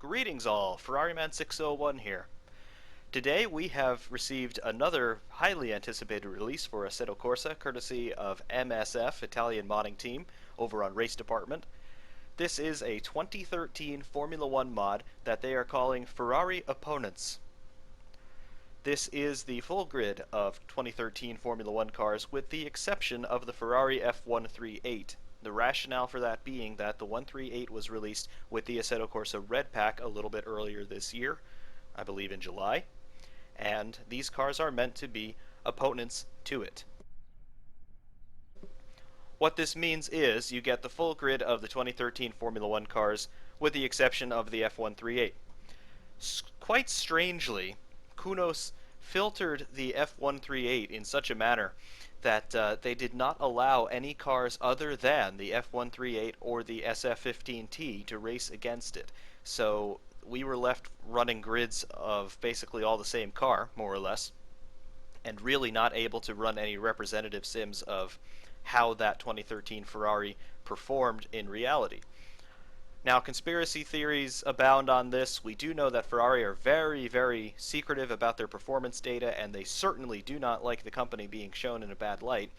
Greetings all, Ferrariman601 here. Today we have received another highly anticipated release for Assetto Corsa, courtesy of MSF, Italian modding team, over on Race Department. This is a 2013 Formula One mod that they are calling Ferrari Opponents. This is the full grid of 2013 Formula One cars with the exception of the Ferrari F138. The rationale for that being that the 138 was released with the Assetto Corsa Red Pack a little bit earlier this year, I believe in July, and these cars are meant to be opponents to it. What this means is you get the full grid of the 2013 Formula One cars with the exception of the F138. Quite strangely, Kunos filtered the F138 in such a manner that they did not allow any cars other than the F138 or the SF15T to race against it. So we were left running grids of basically all the same car, more or less, and really not able to run any representative sims of how that 2013 Ferrari performed in reality. Now, conspiracy theories abound on this. We do know that Ferrari are very, very secretive about their performance data, and they certainly do not like the company being shown in a bad light.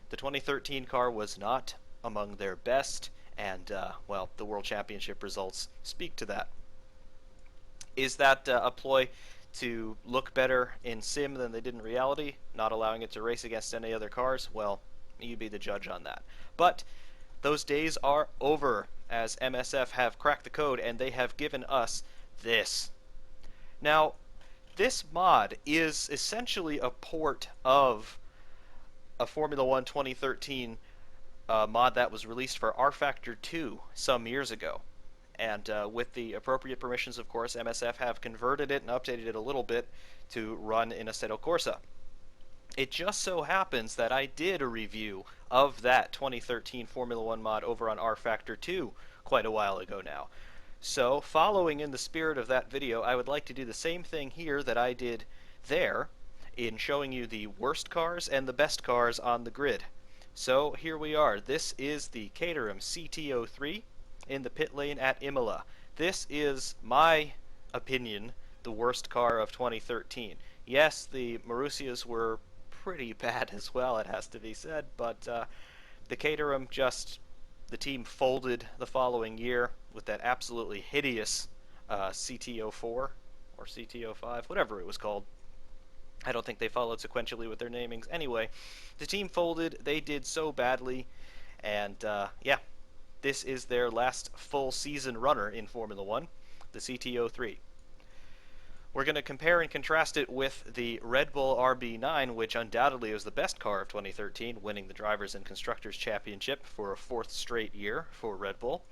The 2013 car was not among their best, and, well, the World Championship results speak to that. Is that a ploy to look better in sim than they did in reality, not allowing it to race against any other cars? Well, you be the judge on that. But those days are over, as MSF have cracked the code and they have given us this. Now, this mod is essentially a port of a Formula One 2013 mod that was released for R-Factor 2 some years ago. And with the appropriate permissions, of course, MSF have converted it and updated it a little bit to run in Assetto Corsa. It just so happens that I did a review of that 2013 Formula One mod over on R-Factor 2 quite a while ago now. So, following in the spirit of that video, I would like to do the same thing here that I did there in showing you the worst cars and the best cars on the grid. So, here we are. This is the Caterham C3 in the pit lane at Imola. This is my opinion the worst car of 2013. Yes, the Marussias were pretty bad as well, it has to be said, but the Caterham the team folded the following year with that absolutely hideous CT04 or CT05, whatever it was called. I don't think they followed sequentially with their namings. Anyway, the team folded, they did so badly, and yeah, this is their last full season runner in Formula One, the CT03. We're going to compare and contrast it with the Red Bull RB9, which undoubtedly was the best car of 2013, winning the Drivers' and Constructors' Championship for a fourth straight year for Red Bull.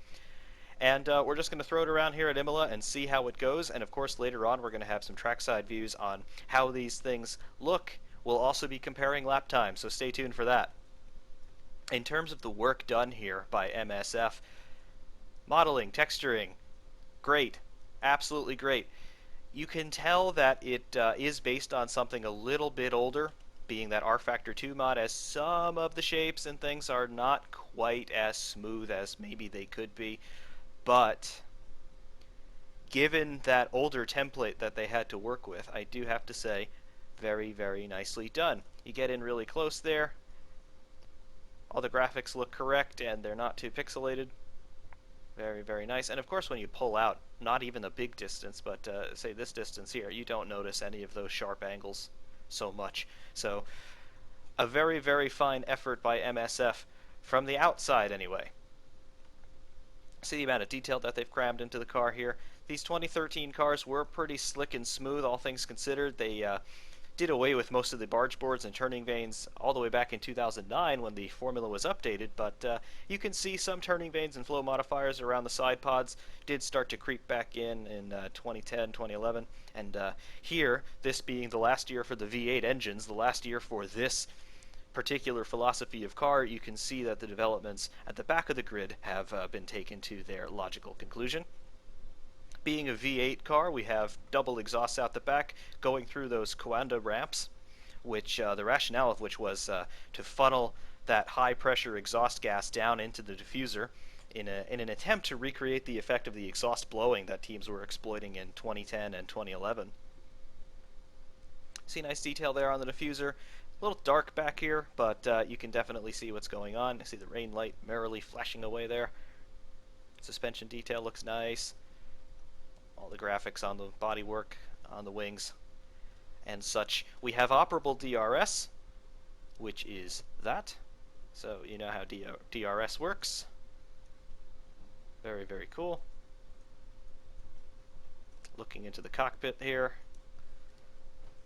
And we're just going to throw it around here at Imola and see how it goes. And of course, later on, we're going to have some trackside views on how these things look. We'll also be comparing lap time, so stay tuned for that. In terms of the work done here by MSF, modeling, texturing, great, absolutely great. You can tell that it is based on something a little bit older, being that R-Factor 2 mod, as some of the shapes and things are not quite as smooth as maybe they could be. But given that older template that they had to work with, I do have to say, very, very nicely done. You get in really close there. All the graphics look correct and they're not too pixelated. Very, very nice. And of course, when you pull out, not even a big distance, but say this distance here, you don't notice any of those sharp angles so much. So, a very, very fine effort by MSF from the outside anyway. See the amount of detail that they've crammed into the car here. These 2013 cars were pretty slick and smooth, all things considered. They did away with most of the barge boards and turning vanes all the way back in 2009 when the formula was updated, but you can see some turning vanes and flow modifiers around the side pods did start to creep back in 2010, 2011, and here, this being the last year for the V8 engines, the last year for this particular philosophy of car, you can see that the developments at the back of the grid have been taken to their logical conclusion. Being a V8 car, we have double exhausts out the back going through those Coanda ramps, which the rationale of which was to funnel that high pressure exhaust gas down into the diffuser in an attempt to recreate the effect of the exhaust blowing that teams were exploiting in 2010 and 2011. See nice detail there on the diffuser. A little dark back here, but you can definitely see what's going on. You see the rain light merrily flashing away there. Suspension detail looks nice. All the graphics on the bodywork, on the wings, and such. We have operable DRS, which is that. So you know how DRS works. Very, very cool. Looking into the cockpit here.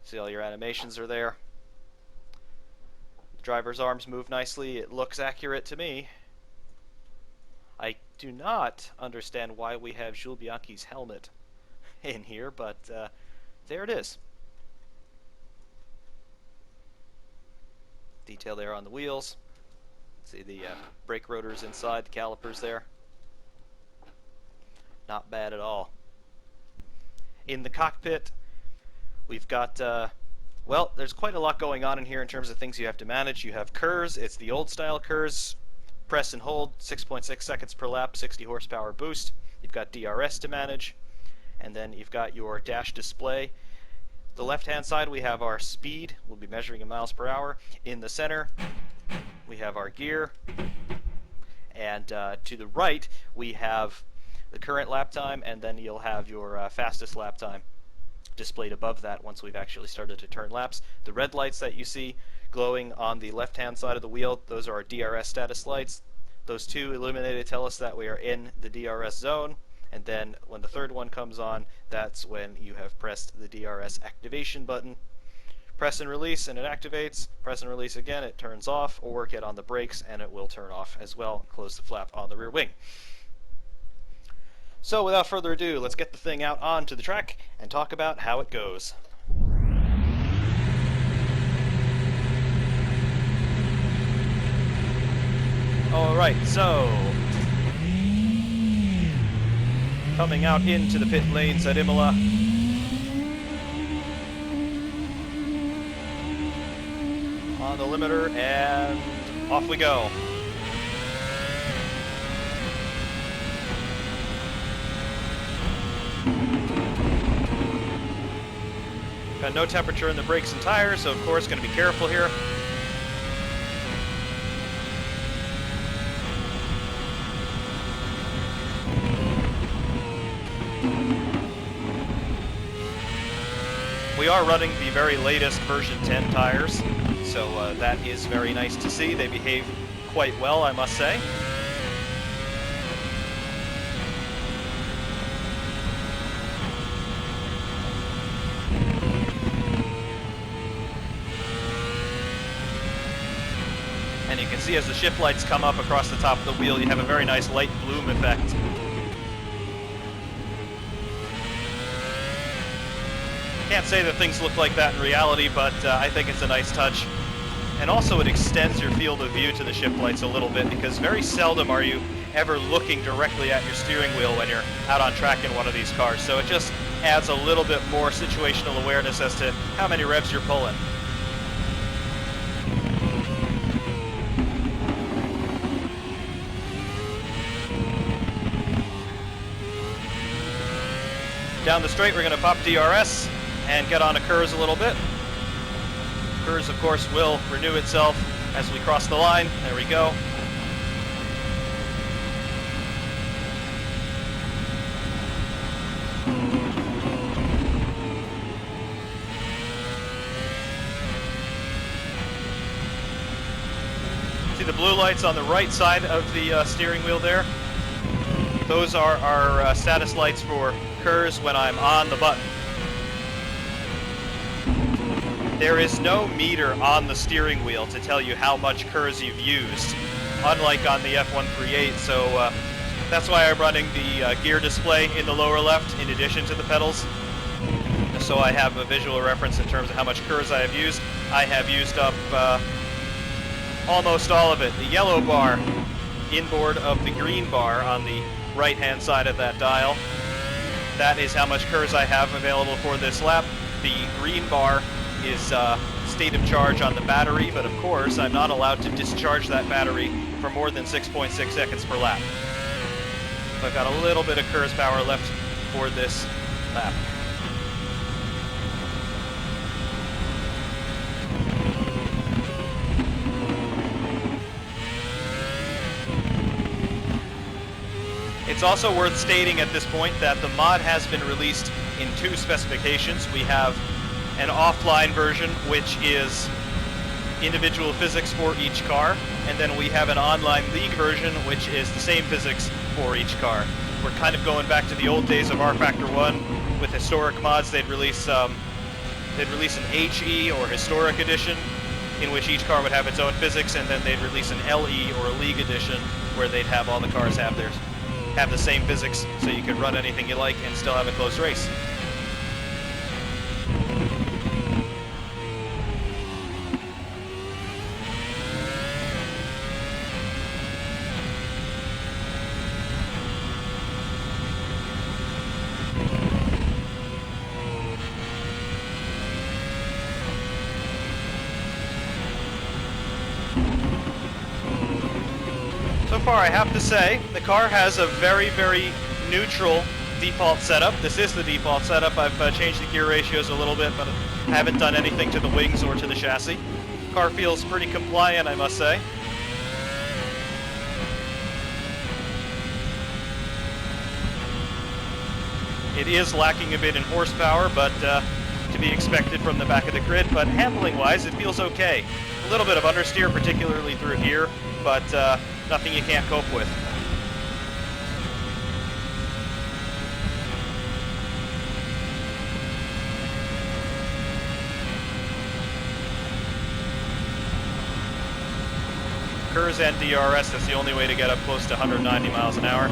See all your animations are there. The driver's arms move nicely. It looks accurate to me. I do not understand why we have Jules Bianchi's helmet in here, but there it is. Detail there on the wheels. See the brake rotors inside, the calipers there. Not bad at all. In the cockpit, we've got, well, there's quite a lot going on in here in terms of things you have to manage. You have KERS, it's the old style KERS, press and hold, 6.6 seconds per lap, 60 horsepower boost. You've got DRS to manage, and then you've got your dash display. The left-hand side, we have our speed. We'll be measuring in miles per hour. In the center, we have our gear. And to the right, we have the current lap time, and then you'll have your fastest lap time displayed above that once we've actually started to turn laps. The red lights that you see glowing on the left-hand side of the wheel, those are our DRS status lights. Those two illuminated tell us that we are in the DRS zone. And then when the third one comes on, that's when you have pressed the DRS activation button. Press and release and it activates. Press and release again, it turns off, or get on the brakes and it will turn off as well. Close the flap on the rear wing. So without further ado, let's get the thing out onto the track and talk about how it goes. Alright, so coming out into the pit lanes at Imola. On the limiter, and off we go. Got no temperature in the brakes and tires, so of course going to be careful here. We are running the very latest version 10 tires, so that is very nice to see. They behave quite well, I must say. And you can see as the shift lights come up across the top of the wheel, you have a very nice light bloom effect. Can't say that things look like that in reality, but I think it's a nice touch. And also it extends your field of view to the shift lights a little bit, because very seldom are you ever looking directly at your steering wheel when you're out on track in one of these cars. So it just adds a little bit more situational awareness as to how many revs you're pulling. Down the straight, we're going to pop DRS and get on a KERS a little bit. KERS, of course, will renew itself as we cross the line. There we go. See the blue lights on the right side of the steering wheel there? Those are our status lights for KERS when I'm on the button. There is no meter on the steering wheel to tell you how much KERS you've used, unlike on the F138, so that's why I'm running the gear display in the lower left in addition to the pedals, so I have a visual reference in terms of how much KERS I have used. I have used up almost all of it. The yellow bar inboard of the green bar on the right-hand side of that dial, that is how much KERS I have available for this lap. The green bar is state of charge on the battery, but of course I'm not allowed to discharge that battery for more than 6.6 seconds per lap. So I've got a little bit of KERS power left for this lap. It's also worth stating at this point that the mod has been released in 2 specifications. We have an offline version, which is individual physics for each car, and then we have an online league version, which is the same physics for each car. We're kind of going back to the old days of R Factor 1 with historic mods. They'd release an HE or historic edition in which each car would have its own physics, and then they'd release an LE or a league edition where they'd have all the cars have the same physics, so you could run anything you like and still have a close race. So far, I have to say, the car has a very, very neutral default setup. This is the default setup. I've changed the gear ratios a little bit, but I haven't done anything to the wings or to the chassis. Car feels pretty compliant, I must say. It is lacking a bit in horsepower, but to be expected from the back of the grid, but handling-wise, it feels okay. A little bit of understeer, particularly through here, but nothing you can't cope with. KERS and DRS, that's the only way to get up close to 190 miles an hour.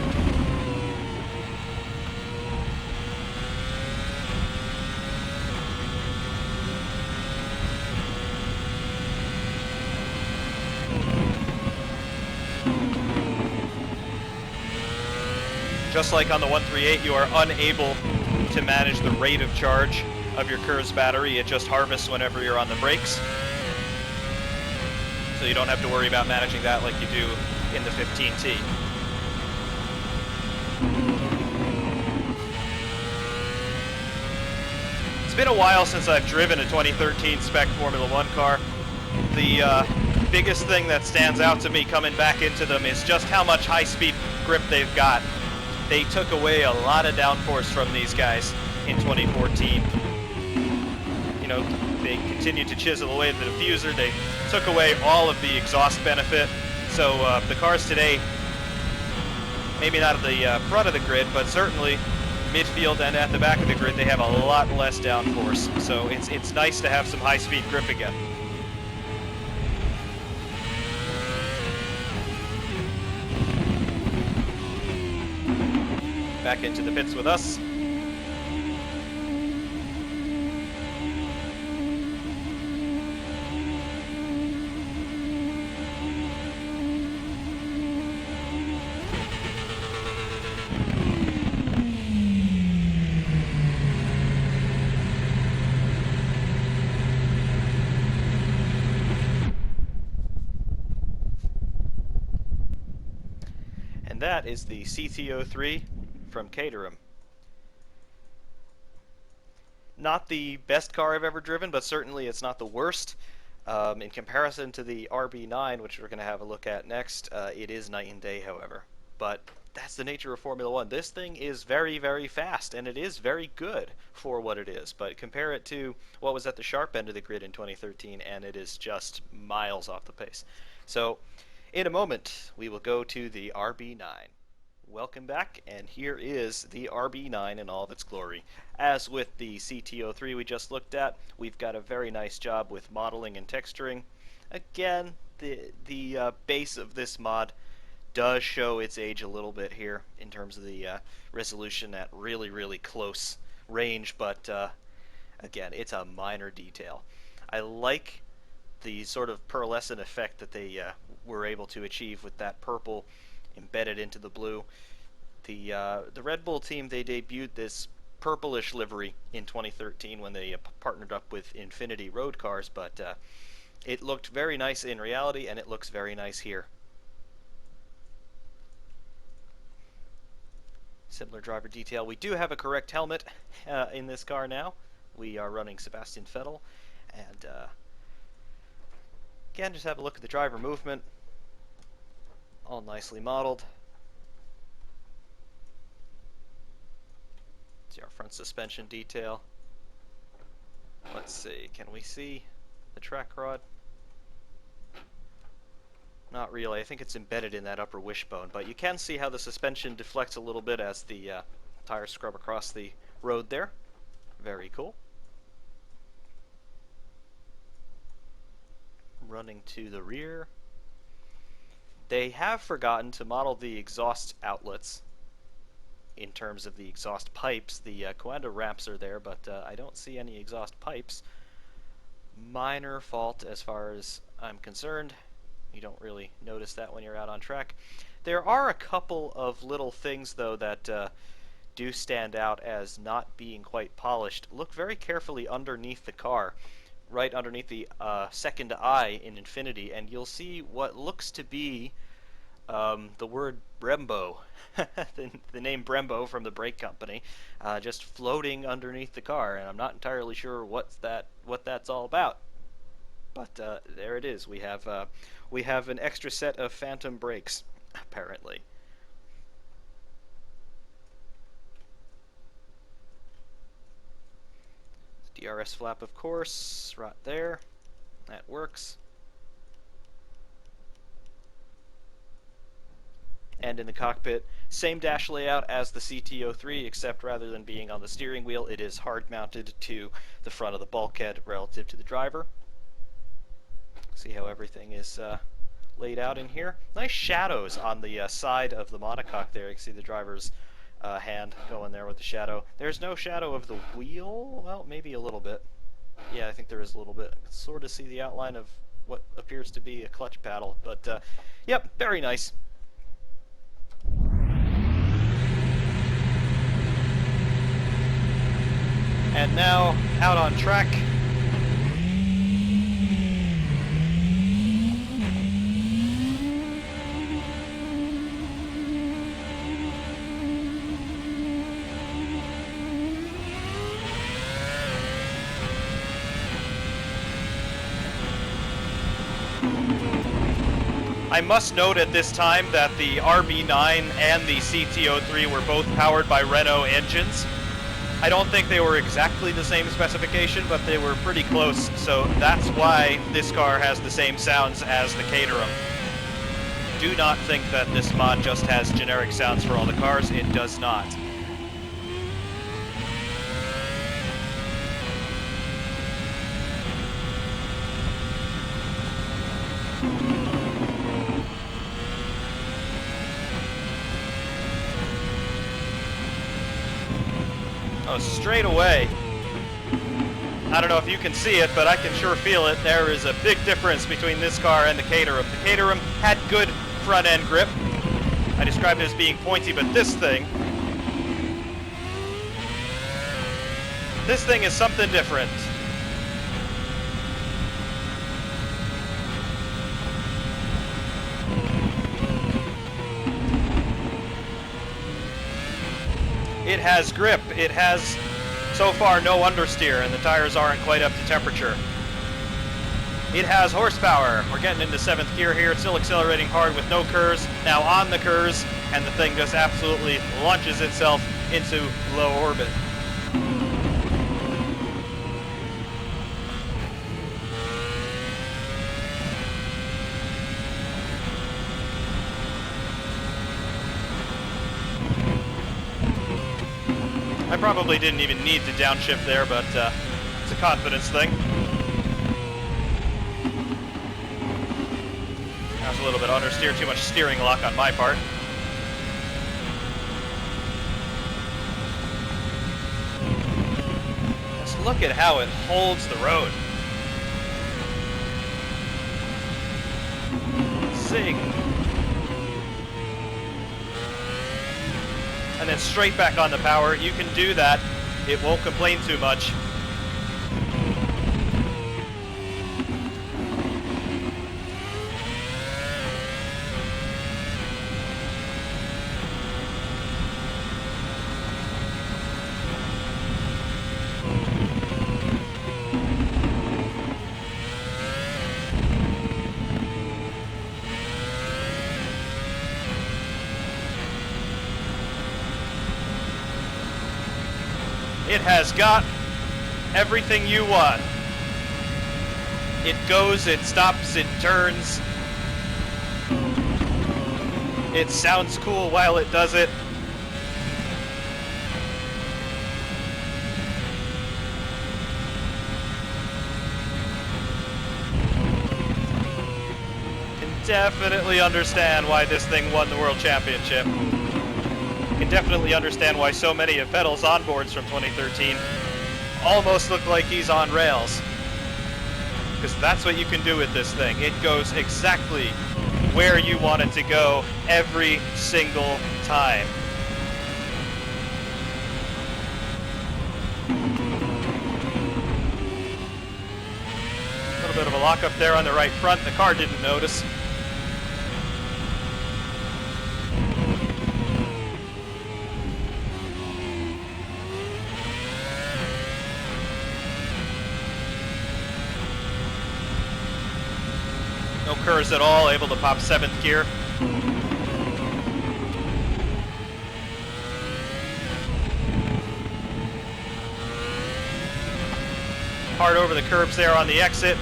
Just like on the 138, you are unable to manage the rate of charge of your KERS battery. It just harvests whenever you're on the brakes. So you don't have to worry about managing that like you do in the 15T. It's been a while since I've driven a 2013 spec Formula 1 car. The biggest thing that stands out to me coming back into them is just how much high-speed grip they've got. They took away a lot of downforce from these guys in 2014. You know, they continued to chisel away the diffuser. They took away all of the exhaust benefit. So the cars today, maybe not at the front of the grid, but certainly midfield and at the back of the grid, they have a lot less downforce. So it's nice to have some high-speed grip again. Back into the pits with us. And that is the CT03 from Caterham. Not the best car I've ever driven, but certainly it's not the worst. In comparison to the RB9, which we're going to have a look at next, it is night and day, however. But that's the nature of Formula 1. This thing is very, very fast, and it is very good for what it is. But compare it to what was at the sharp end of the grid in 2013, and it is just miles off the pace. So, in a moment, we will go to the RB9. Welcome back, and here is the RB9 in all of its glory. As with the CT03 we just looked at, we've got a very nice job with modeling and texturing. Again, the base of this mod does show its age a little bit here in terms of the resolution at really, really close range, but again, it's a minor detail. I like the sort of pearlescent effect that they were able to achieve with that purple embedded into the blue. The Red Bull team, they debuted this purplish livery in 2013 when they partnered up with Infinity Road Cars, but it looked very nice in reality, and it looks very nice here. Similar driver detail. We do have a correct helmet in this car now. We are running Sebastian Vettel, and again, just have a look at the driver movement. All nicely modeled. See our front suspension detail. Let's see, can we see the track rod? Not really. I think it's embedded in that upper wishbone, but you can see how the suspension deflects a little bit as the tires scrub across the road there. Very cool. Running to the rear. They have forgotten to model the exhaust outlets in terms of the exhaust pipes. The Coanda ramps are there, but I don't see any exhaust pipes. Minor fault as far as I'm concerned. You don't really notice that when you're out on track. There are a couple of little things, though, that do stand out as not being quite polished. Look very carefully underneath the car, right underneath the second eye in Infinity, and you'll see what looks to be the word Brembo, the name Brembo from the brake company, just floating underneath the car, and I'm not entirely sure what that's all about. But there it is. We have an extra set of phantom brakes, apparently. DRS flap, of course, right there. That works. And in the cockpit, same dash layout as the CT03, except rather than being on the steering wheel, it is hard mounted to the front of the bulkhead relative to the driver. See how everything is laid out in here. Nice shadows on the side of the monocoque there. You can see the driver's hand going there with the shadow. There's no shadow of the wheel. Well, maybe a little bit. Yeah, I think there is a little bit. I can sort of see the outline of what appears to be a clutch paddle. But, yep, very nice. And now, out on track. I must note at this time that the RB9 and the CT03 were both powered by Renault engines. I don't think they were exactly the same specification, but they were pretty close, so that's why this car has the same sounds as the Caterham. Do not think that this mod just has generic sounds for all the cars. It does not. Oh, straight away. I don't know if you can see it, but I can sure feel it. There is a big difference between this car and the Caterham. The Caterham had good front end grip. I described it as being pointy, but this thing is something different. It has grip. It has, so far, no understeer, and the tires aren't quite up to temperature. It has horsepower. We're getting into 7th gear here. It's still accelerating hard with no curves. Now on the curves, and the thing just absolutely launches itself into low orbit. I probably didn't even need to downshift there, but it's a confidence thing. That was a little bit understeer, too much steering lock on my part. Just look at how it holds the road. Zing. And then straight back on the power. You can do that. It won't complain too much. It has got everything you want. It goes, it stops, it turns. It sounds cool while it does it. Can definitely understand why this thing won the World Championship. Can definitely understand why so many of Vettel's onboards from 2013 almost look like he's on rails. Because that's what you can do with this thing. It goes exactly where you want it to go every single time. A little bit of a lockup there on the right front. The car didn't notice. No curves at all, able to pop 7th gear. Hard over the curbs there on the exit.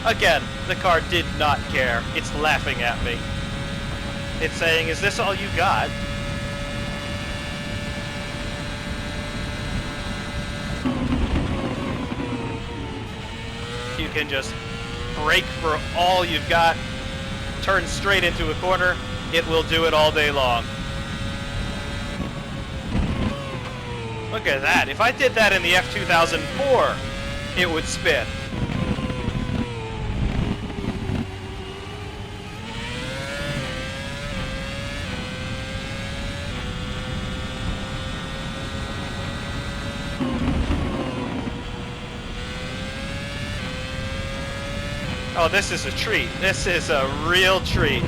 Again, the car did not care. It's laughing at me. It's saying, is this all you got? You can just brake for all you've got, turn straight into a corner, it will do it all day long. Look at that. If I did that in the F2004, it would spin. Oh, this is a treat. This is a real treat.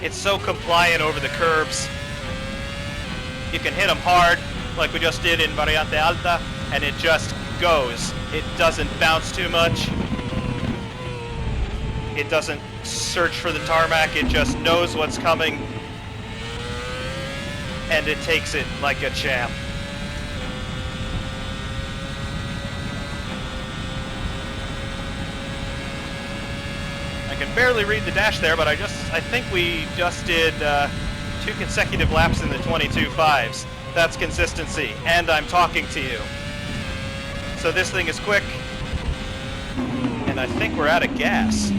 It's so compliant over the curbs. You can hit them hard, like we just did in Variante Alta, and it just goes. It doesn't bounce too much. It doesn't search for the tarmac, it just knows what's coming, and it takes it like a champ. I can barely read the dash there, but I think we just did 2 consecutive laps in the 22.5s. That's consistency, and I'm talking to you. So this thing is quick, and I think we're out of gas.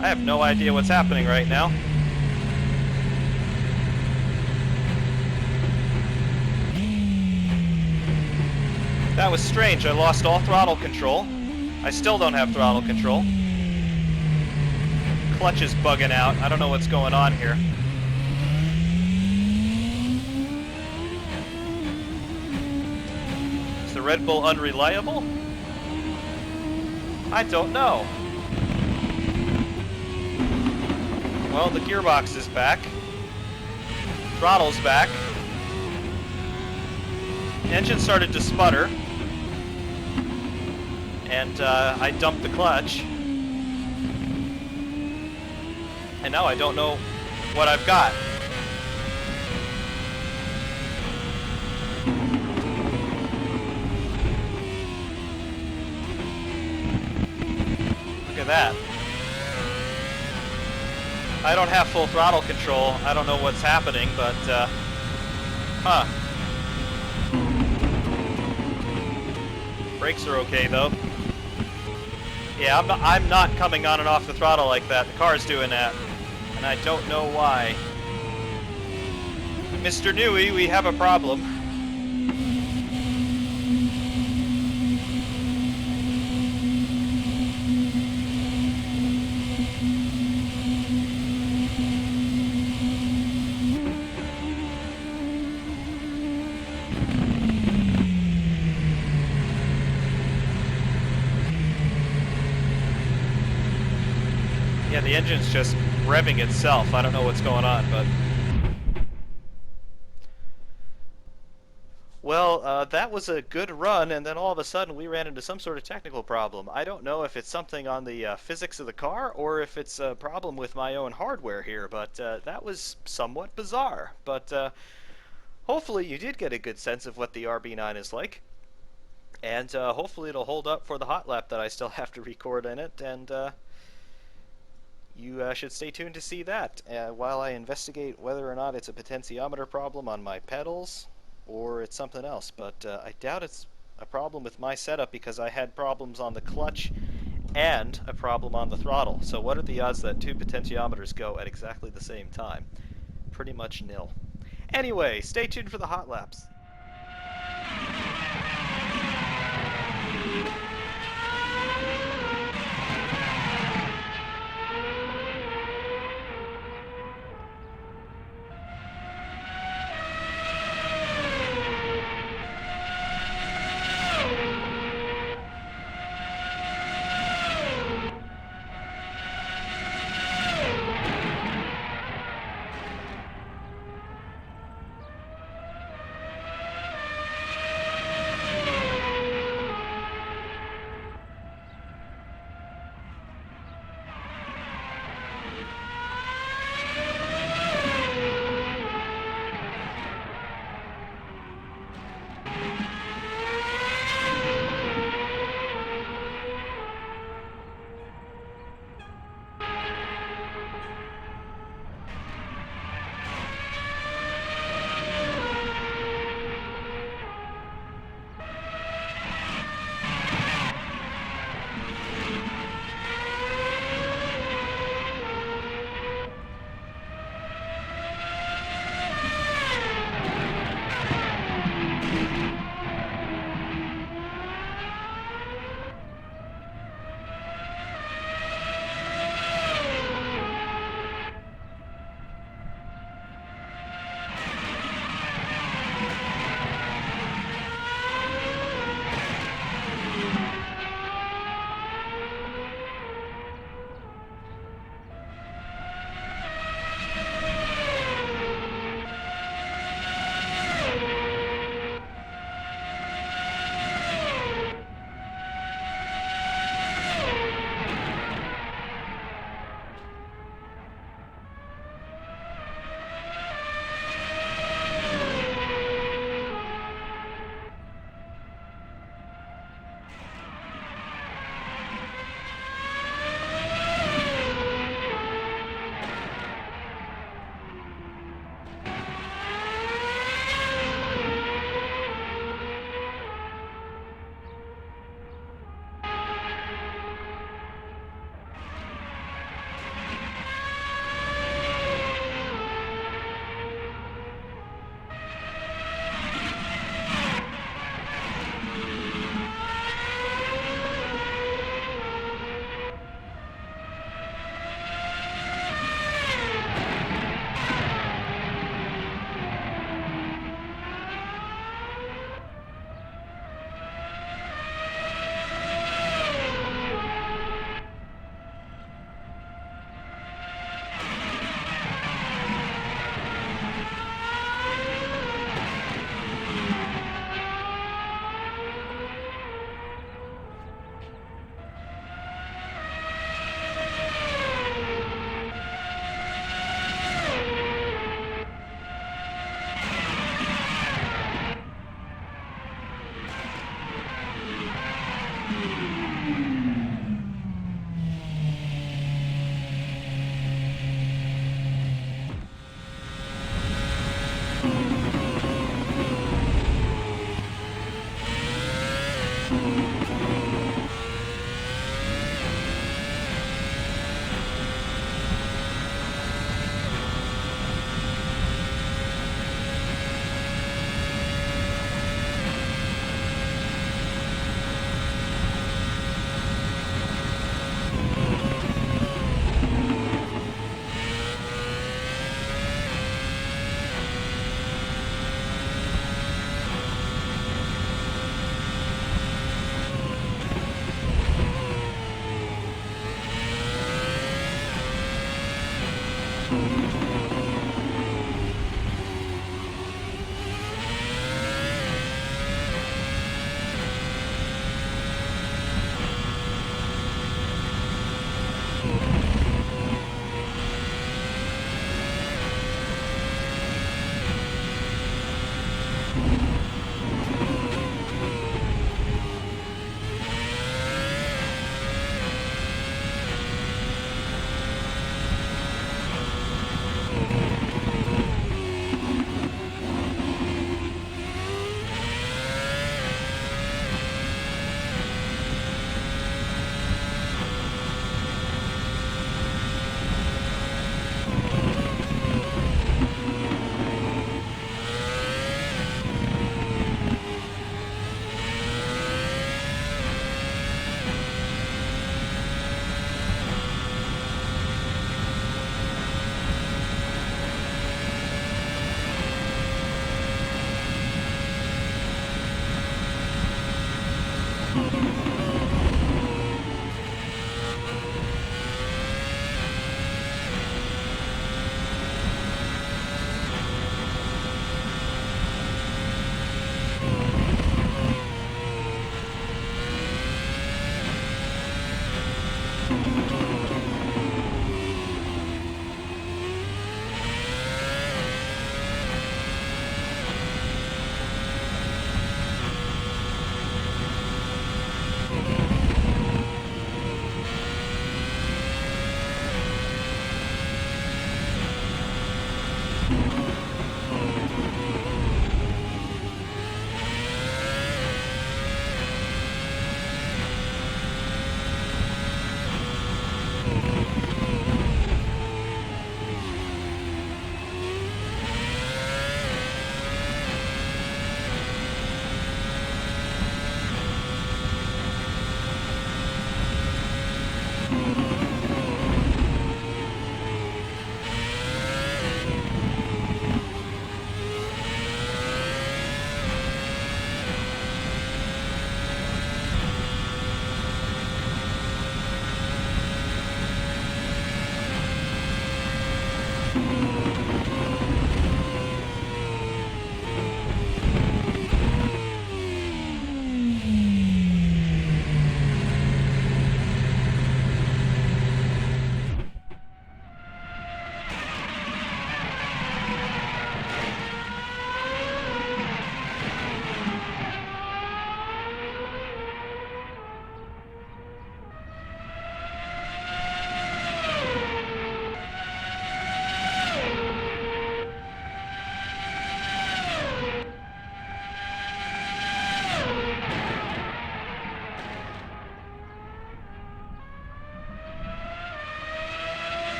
I have no idea what's happening right now. That was strange. I lost all throttle control. I still don't have throttle control. Clutch is bugging out. I don't know what's going on here. Is the Red Bull unreliable? I don't know. Well, the gearbox is back. Throttle's back. The engine started to sputter. And I dumped the clutch. And now I don't know what I've got. Look at that. I don't have full throttle control. I don't know what's happening, but, huh. Brakes are okay, though. Yeah, I'm not coming on and off the throttle like that. The car's doing that, and I don't know why. Mr. Newey, we have a problem. Yeah, the engine's just revving itself. I don't know what's going on, but Well, that was a good run, and then all of a sudden we ran into some sort of technical problem. I don't know if it's something on the physics of the car or if it's a problem with my own hardware here, but that was somewhat bizarre. But hopefully you did get a good sense of what the RB9 is like, and hopefully it'll hold up for the hot lap that I still have to record in it, and you should stay tuned to see that while I investigate whether or not it's a potentiometer problem on my pedals or it's something else. But I doubt it's a problem with my setup because I had problems on the clutch and a problem on the throttle. So what are the odds that two potentiometers go at exactly the same time? Pretty much nil. Anyway, stay tuned for the hot laps.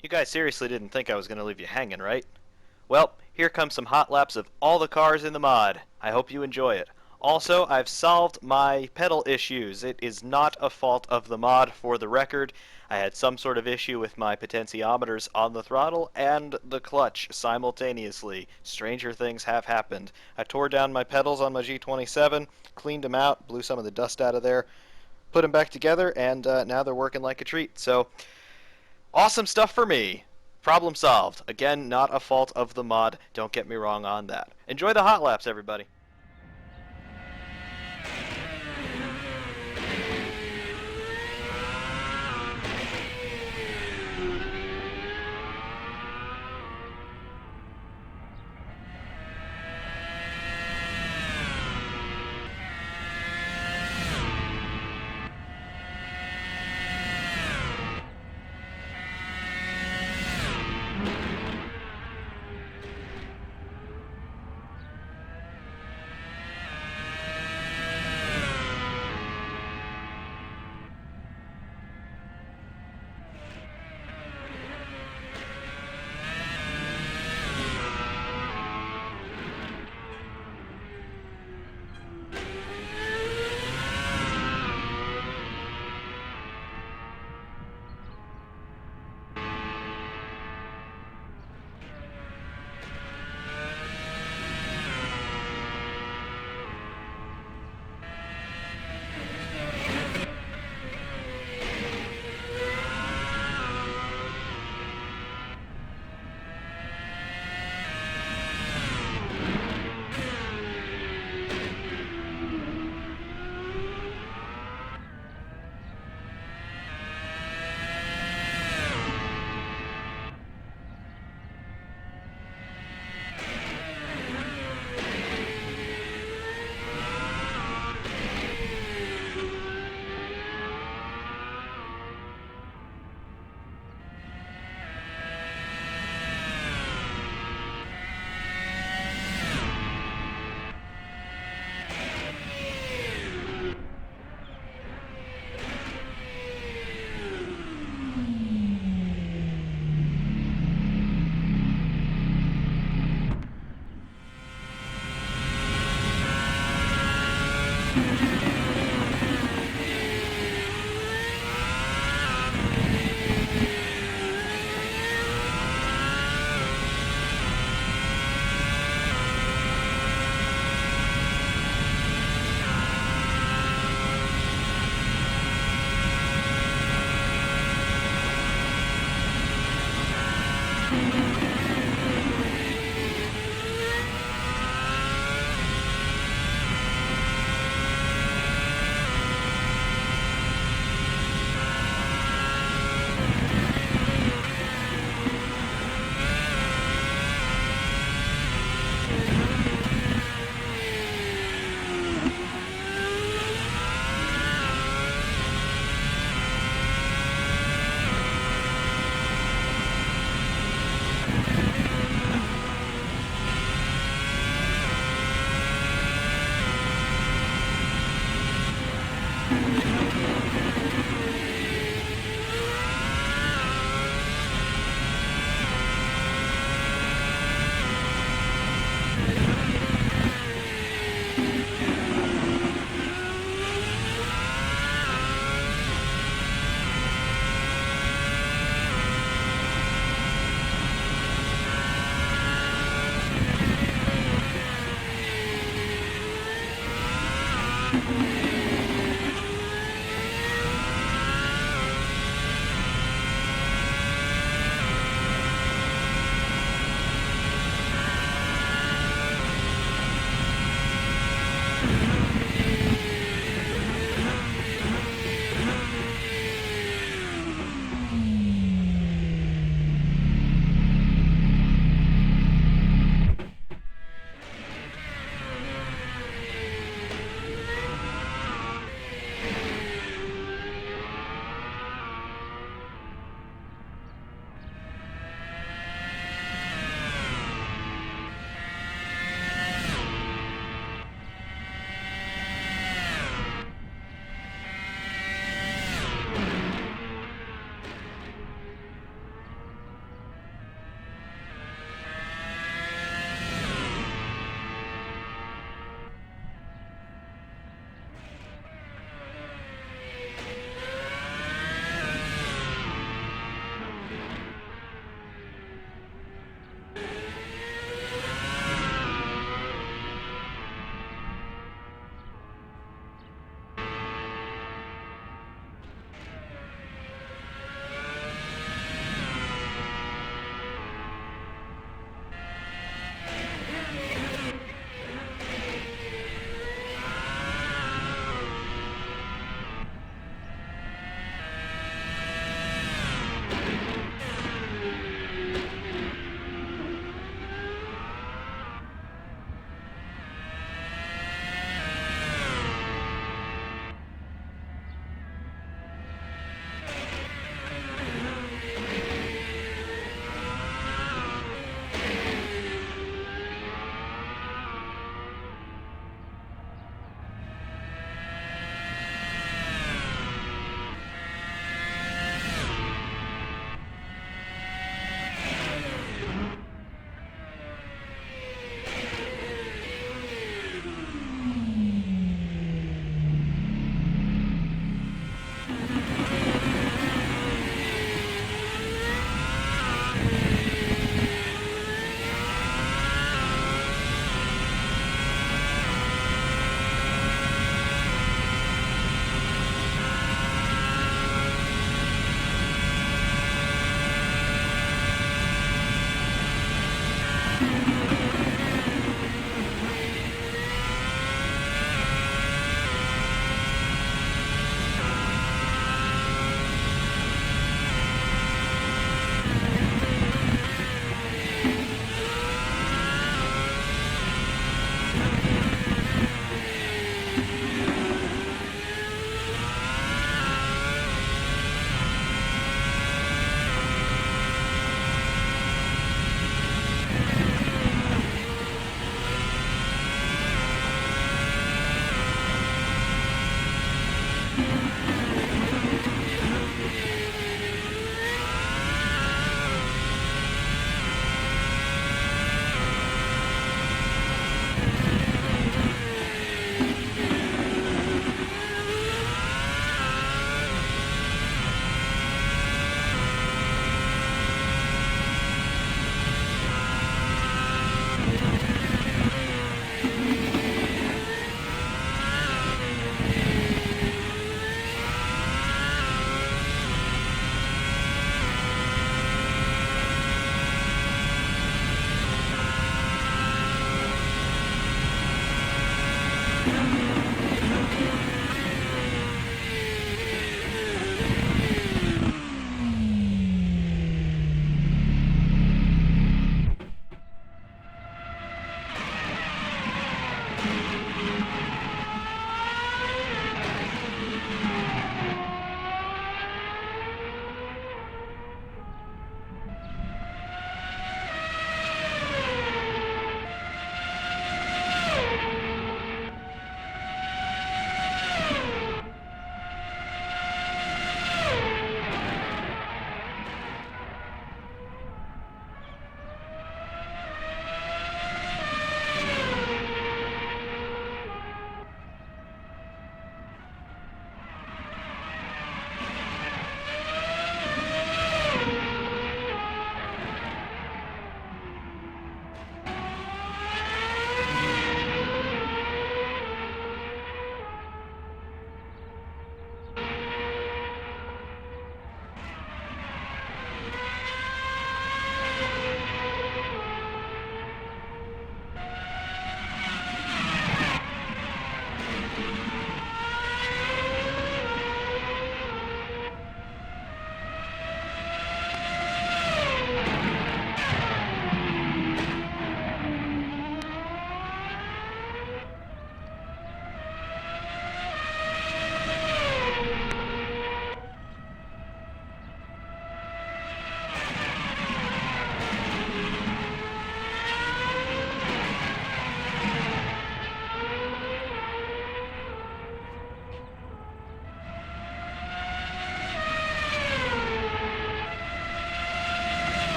You guys seriously didn't think I was going to leave you hanging, right? Well, here comes some hot laps of all the cars in the mod. I hope you enjoy it. Also, I've solved my pedal issues. It is not a fault of the mod, for the record. I had some sort of issue with my potentiometers on the throttle and the clutch simultaneously. Stranger things have happened. I tore down my pedals on my G27, cleaned them out, blew some of the dust out of there, put them back together, and now they're working like a treat. So, awesome stuff for me. Problem solved. Again, not a fault of the mod. Don't get me wrong on that. Enjoy the hot laps, everybody.